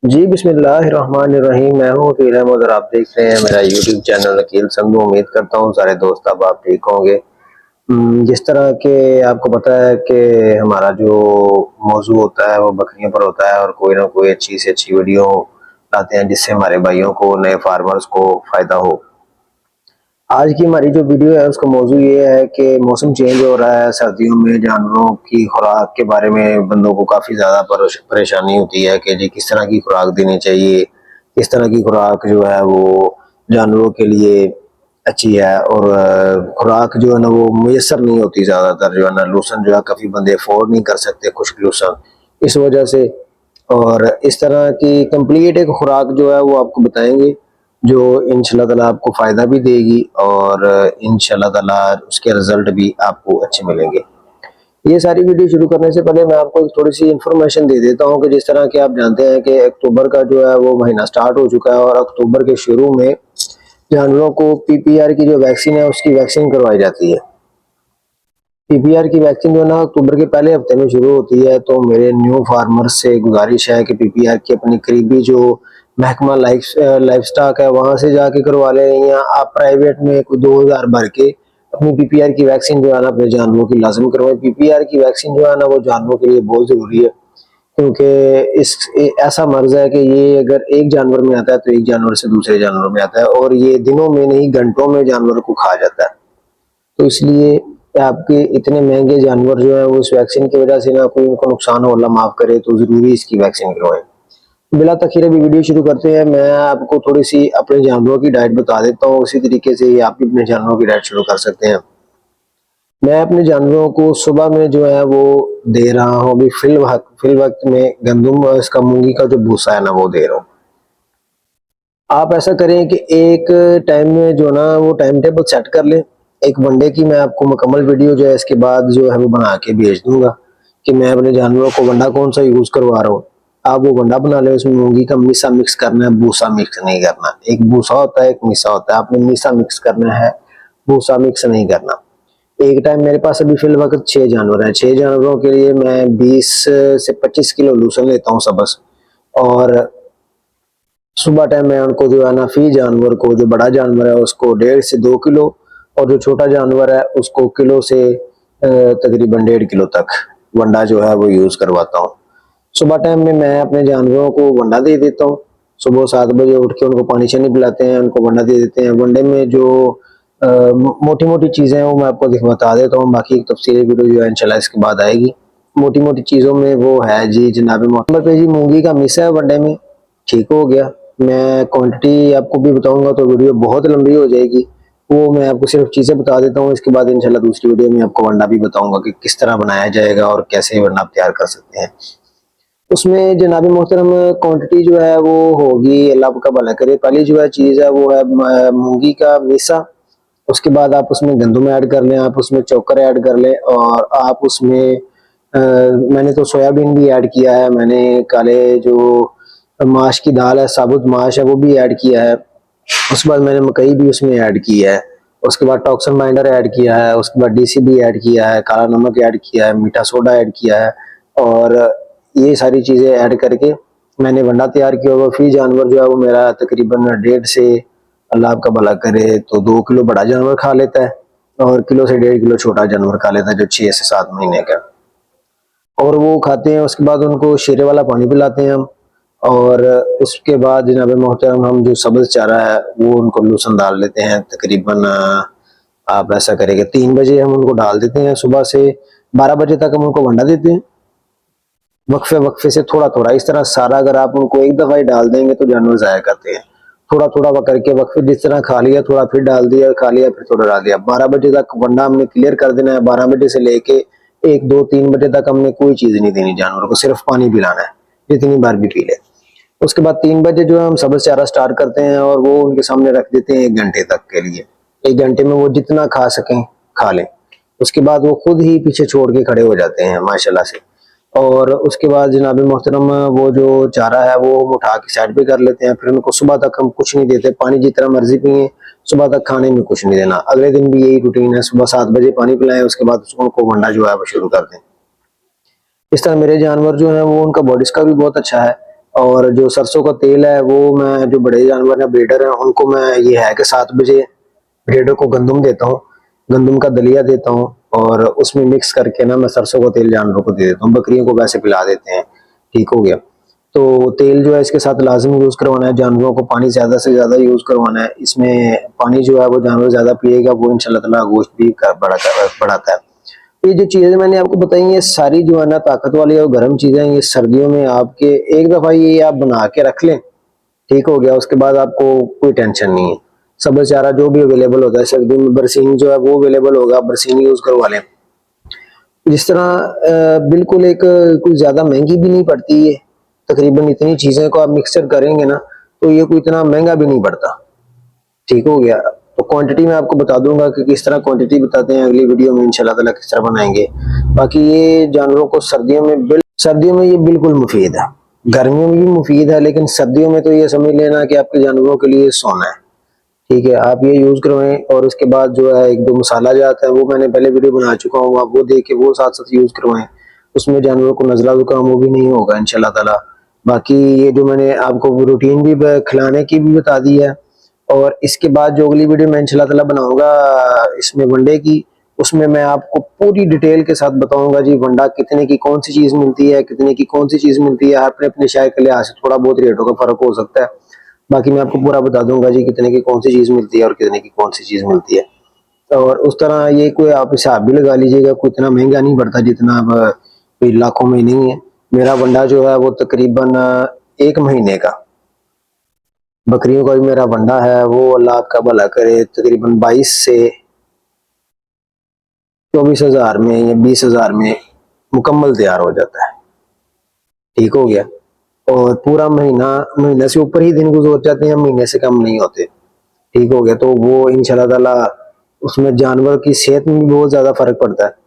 जी बिस्मिल्लाहिर्रहमानिर्रहीम। मैं हूँ वकील अहमद और आप देख रहे हैं मेरा यूट्यूब चैनल वकील संधू। उम्मीद करता हूँ सारे दोस्त अब आप ठीक होंगे। जिस तरह के आपको पता है कि हमारा जो मौजू होता है वो बकरियों पर होता है और कोई ना कोई अच्छी से अच्छी वीडियो लाते हैं जिससे हमारे भाइयों को, नए फार्मर्स को फ़ायदा हो। आज की हमारी जो वीडियो है उसका मौजू ये है कि मौसम चेंज हो रहा है, सर्दियों में जानवरों की खुराक के बारे में बंदों को काफ़ी ज़्यादा परेशानी होती है कि जी किस तरह की खुराक देनी चाहिए, किस तरह की खुराक जो है वो जानवरों के लिए अच्छी है। और खुराक जो है ना वो मुयसर नहीं होती ज़्यादातर, जो है ना लूसन जो है काफ़ी बंदे अफोर्ड नहीं कर सकते, खुश्क लूसन इस वजह से। और इस तरह की कंप्लीट एक खुराक जो है वो आपको बताएंगे जो इंशाल्लाह ताला आपको फ़ायदा भी देगी और इंशाल्लाह ताला उसके रिज़ल्ट भी आपको अच्छे मिलेंगे। ये सारी वीडियो शुरू करने से पहले मैं आपको थोड़ी-सी इन्फॉर्मेशन दे देता हूँ कि जिस तरह के आप जानते हैं कि अक्टूबर का जो है वो महीना स्टार्ट हो चुका है और अक्टूबर के शुरू में जानवरों को पीपीआर की जो वैक्सीन है उसकी वैक्सीन करवाई जाती है। पीपीआर की वैक्सीन जो है ना अक्टूबर के पहले हफ्ते में शुरू होती है, तो मेरे न्यू फार्मर्स से गुजारिश है कि पीपीआर की अपनी करीबी जो महकमा लाइफ स्टॉक है वहां से जाके करवा लें, या आप प्राइवेट में कोई 2000 भर के अपनी पीपीआर की वैक्सीन जो है ना अपने जानवरों की लाजम करवाएं। पीपीआर की वैक्सीन जो है ना वो जानवरों के लिए बहुत जरूरी है, क्योंकि ऐसा मर्ज है कि ये अगर एक जानवर में आता है तो एक जानवर से दूसरे जानवर में आता है और ये दिनों में नहीं घंटों में जानवर को खा जाता है। तो इसलिए आपके इतने महंगे जानवर जो है वो इस वैक्सीन की वजह से ना कोई उनको नुकसान हो, अल्लाह माफ करे, तो जरूरी इसकी वैक्सीन करवाएं। बिला तखीर अभी वीडियो शुरू करते हैं। मैं आपको थोड़ी सी अपने जानवरों की डाइट बता देता हूँ, उसी तरीके से आप भी अपने जानवरों की डाइट शुरू कर सकते हैं। मैं अपने जानवरों को सुबह में जो है वो दे रहा हूँ अभी फिल वक्त में गंदम, इसका मूंगी का जो भूसा है ना वो दे रहा हूँ। आप ऐसा करें कि एक टाइम में जो ना वो टाइम टेबल सेट कर लें। एक वनडे की मैं आपको मुकम्मल वीडियो जो है इसके बाद जो है वो बना के भेज दूंगा कि मैं अपने जानवरों को वंडा कौन सा यूज करवा रहा हूँ। आप वो वंडा बना लें, उसमें मूंगी का मीसा मिक्स करना है, भूसा मिक्स नहीं करना। एक भूसा होता है, एक मीसा होता है, आपने मीसा मिक्स करना है, भूसा मिक्स नहीं करना। एक टाइम मेरे पास अभी फिल वक्त 6 जानवर हैं। 6 जानवरों के लिए मैं 20 से 25 किलो लूसन लेता हूँ सबस। और सुबह टाइम में उनको जो है ना फी जानवर को, जो बड़ा जानवर है उसको 1.5 से 2 किलो और जो छोटा जानवर है उसको किलो से तकरीबन 1.5 किलो तक वंडा जो है वो यूज करवाता हूँ। सुबह टाइम में मैं अपने जानवरों को वंडा दे देता हूँ। सुबह 7 बजे उठ के उनको पानी शानी पिलाते हैं, उनको वंडा दे देते हैं। वनडे में जो मोटी मोटी चीजें हैं वो मैं आपको बता देता हूँ, बाकी तफसीली वीडियो जो है इंशाल्लाह इसके बाद आएगी। मोटी मोटी चीजों में वो है जी जनाबे मोहम्मद पे जी मूंगी का मिस है वनडे में, ठीक हो गया। मैं क्वांटिटी आपको भी बताऊंगा तो वीडियो बहुत लंबी हो जाएगी, वो मैं आपको सिर्फ चीजें बता देता हूँ। इसके बाद इंशाल्लाह दूसरी वीडियो में आपको वंडा भी बताऊंगा कि किस तरह बनाया जाएगा और कैसे वंडा आप तैयार कर सकते हैं। उसमें जनाब मोहतरम क्वांटिटी जो है वो होगी, अल्लाह का भला करे। पहली जो है चीज़ है वो है मूंगी का मीसा। उसके बाद आप उसमें गंदम ऐड कर लें, आप उसमें चोकर ऐड कर लें और आप उसमें मैंने तो सोयाबीन भी ऐड किया है, मैंने काले जो माश की दाल है, साबुत माश है वो भी ऐड किया है। उसके बाद मैंने मकई भी उसमें ऐड की है। उसके बाद टॉक्सन बाइंडर ऐड किया है, उसके बाद डीसीबी ऐड किया है, काला नमक ऐड किया है, मीठा सोडा ऐड किया है। और ये सारी चीज़ें ऐड करके मैंने वंडा तैयार किया हुआ। फिर जानवर जो है वो मेरा तकरीबन 1.5 से, अल्लाह आपका भला करे, तो 2 किलो बड़ा जानवर खा लेता है और किलो से 1.5 किलो छोटा जानवर खा लेता है जो 6 से 7 महीने का। और वो खाते हैं, उसके बाद उनको शीरे वाला पानी पिलाते हैं हम। और उसके बाद जनाब मोहतरम हम जो सब्ज चारा है वो उनको लूसन डाल देते हैं। तकरीबन आप ऐसा करेंगे 3 बजे हम उनको डाल देते हैं, सुबह से 12 बजे तक हम उनको वंडा देते हैं, वक्फे वक्फे से थोड़ा थोड़ा। इस तरह सारा अगर आप उनको एक दफा ही डाल देंगे तो जानवर जाया करते हैं। थोड़ा थोड़ा करके वक्फे जिस तरह खा लिया, थोड़ा फिर डाल दिया, खा लिया फिर थोड़ा डाल दिया। 12 बजे तक वंडा हमने क्लियर कर देना है। 12 बजे से लेके 1 2 3 बजे तक हमने कोई चीज नहीं देनी जानवर को, सिर्फ पानी पिलाना है जितनी बार भी पी ले। उसके बाद 3 बजे जो है हम सब्ज चारा स्टार्ट करते हैं और वो उनके सामने रख देते हैं 1 घंटे तक के लिए। 1 घंटे में वो जितना खा सकें खा लें। उसके बाद वो खुद ही पीछे छोड़ के खड़े हो जाते हैं माशाल्लाह से। और उसके बाद जनाब मोहतरम वो जो चारा है वो हम उठा के साइड पे कर लेते हैं। फिर उनको सुबह तक हम कुछ नहीं देते, पानी जितना मर्जी पिए, सुबह तक खाने में कुछ नहीं देना। अगले दिन भी यही रूटीन है, सुबह 7 बजे पानी पिलाएं, उसके बाद उनको वंडा जो है वो शुरू कर दें। इस तरह मेरे जानवर जो है वो उनका बॉडी का भी बहुत अच्छा है। और जो सरसों का तेल है वो मैं जो बड़े जानवर हैं ब्रीडर हैं उनको मैं ये है कि 7 बजे ब्रीडर को गंदम देता हूँ, गंदम का दलिया देता हूँ और उसमें मिक्स करके ना मैं सरसों का तेल जानवरों को दे देता हूँ, बकरियों को वैसे पिला देते हैं। ठीक हो गया। तो तेल जो है इसके साथ लाजमी यूज करवाना है, जानवरों को पानी ज्यादा से ज्यादा यूज करवाना है। इसमें पानी जो है वो जानवर ज्यादा पिएगा वो इंशाल्लाह ताला गोश्त भी बढ़ाता है। ये जो चीजें मैंने आपको बताई ये सारी जो है ना ताकत वाली और गर्म चीजें हैं, ये सर्दियों में आपके एक दफा ये आप बना के रख लें, ठीक हो गया, उसके बाद आपको कोई टेंशन नहीं है। सब चारा जो भी अवेलेबल होता है सर्दियों में, बरसीन जो है वो अवेलेबल होगा, बरसीन यूज करवा लें। जिस तरह बिल्कुल एक कोई ज्यादा महंगी भी नहीं पड़ती है, तकरीबन इतनी चीजें को आप मिक्सचर करेंगे ना तो ये कोई इतना महंगा भी नहीं पड़ता। ठीक हो गया। तो क्वांटिटी मैं आपको बता दूंगा कि किस तरह क्वांटिटी बताते हैं अगली वीडियो में इंशाल्लाह ताला किस तरह बनाएंगे। बाकी ये जानवरों को सर्दियों में ये बिल्कुल मुफीद है, गर्मियों में भी मुफीद है, लेकिन सर्दियों में तो ये समझ लेना कि आपके जानवरों के लिए सोना है। ठीक है, आप ये यूज करवाएं और उसके बाद जो है एक दो मसाला जो आता है वो मैंने पहले वीडियो बना चुका हूँ, आप वो देख के वो साथ साथ यूज करवाएं। उसमें जानवरों को नजला जुकाम वो भी नहीं होगा इंशाल्लाह ताला। बाकी ये जो मैंने आपको रूटीन भी खिलाने की भी बता दी है, और इसके बाद जो अगली वीडियो मैं इंशाल्लाह ताला बनाऊंगा इसमें वनडे की, उसमें मैं आपको पूरी डिटेल के साथ बताऊंगा जी वंडा कितने की कौन सी चीज मिलती है, कितने की कौन सी चीज मिलती है। अपने अपने शायद के लिहाज से थोड़ा बहुत रेटों का फर्क हो सकता है, बाकी मैं आपको पूरा बता दूंगा जी कितने की कौन सी चीज मिलती है और कितने की कौन सी चीज मिलती है। और उस तरह ये कोई आप हिसाब भी लगा लीजिएगा, कोई इतना महंगा नहीं पड़ता जितना अब कोई लाखों में नहीं है। मेरा वंडा जो है वो तकरीबन 1 महीने का, बकरियों का भी मेरा वंडा है वो अल्लाह आपका भला करे तकरीबन 22 से 24 हज़ार में या 20 हज़ार में मुकम्मल तैयार हो जाता है। ठीक हो गया। और पूरा महीना, महीने से ऊपर ही दिन गुजर जाते हैं, महीने से कम नहीं होते। ठीक हो गया। तो वो इंशाल्लाह ताला उसमें जानवर की सेहत में भी बहुत ज्यादा फर्क पड़ता है।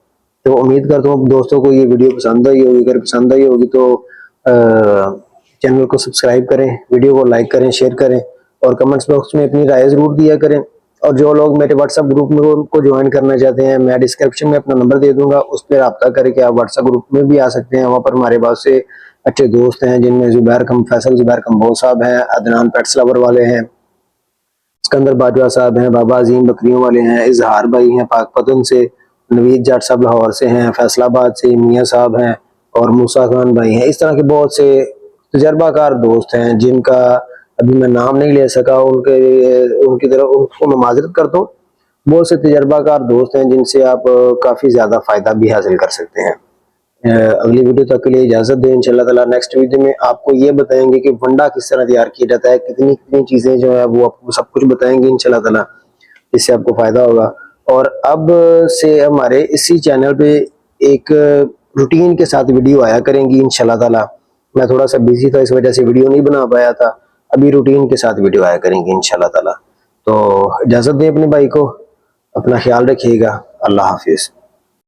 तो उम्मीद करता हूँ दोस्तों को ये वीडियो पसंद आई होगी, अगर पसंद आई होगी तो चैनल को सब्सक्राइब करें, वीडियो को लाइक करें, शेयर करें और कमेंट्स बॉक्स में अपनी राय जरूर दिया करें। और जो लोग मेरे व्हाट्सएप ग्रुप में उनको ज्वाइन करना चाहते हैं, मैं डिस्क्रिप्शन में अपना नंबर दे दूंगा, उस पर रब्ता करके आप व्हाट्सएप ग्रुप में भी आ सकते हैं। वहाँ पर हमारे बहुत से अच्छे दोस्त हैं जिनमें फैसल जुबैर कम्बोज साहब हैं, अदनान पेट्स लवर वाले हैं, सिकंदर बाजवा साहब हैं, बाबा अजीम बकरियों वाले हैं, इजहार भाई हैं पाकपतन से, नवीद जाट साहब लाहौर से हैं, फैसलाबाद से मियाँ साहब हैं और मूसा खान भाई हैं। इस तरह के बहुत से तजर्बाकार दोस्त हैं जिनका अभी मैं नाम नहीं ले सका, उनकी तरफ उनको मैं माजरत करता हूँ। बहुत से तजर्बाकार दोस्त हैं जिनसे आप काफी ज्यादा फायदा भी हासिल कर सकते हैं। अगली वीडियो तक के लिए इजाजत दें। इंशाल्लाह ताला नेक्स्ट वीडियो में आपको ये बताएंगे कि वंडा किस तरह तैयार किया जाता है, कितनी कितनी चीजें जो है वो आपको सब कुछ बताएंगे इंशाल्लाह ताला, इससे आपको फायदा होगा। और अब से हमारे इसी चैनल पे एक रूटीन के साथ वीडियो आया करेंगी इंशाल्लाह ताला। मैं थोड़ा सा बिजी था इस वजह से वीडियो नहीं बना पाया था, अभी रूटीन के साथ वीडियो आया करेंगी इंशाल्लाह ताला। तो इजाजत दें अपने भाई को, अपना ख्याल रखिएगा। अल्लाह हाफिज।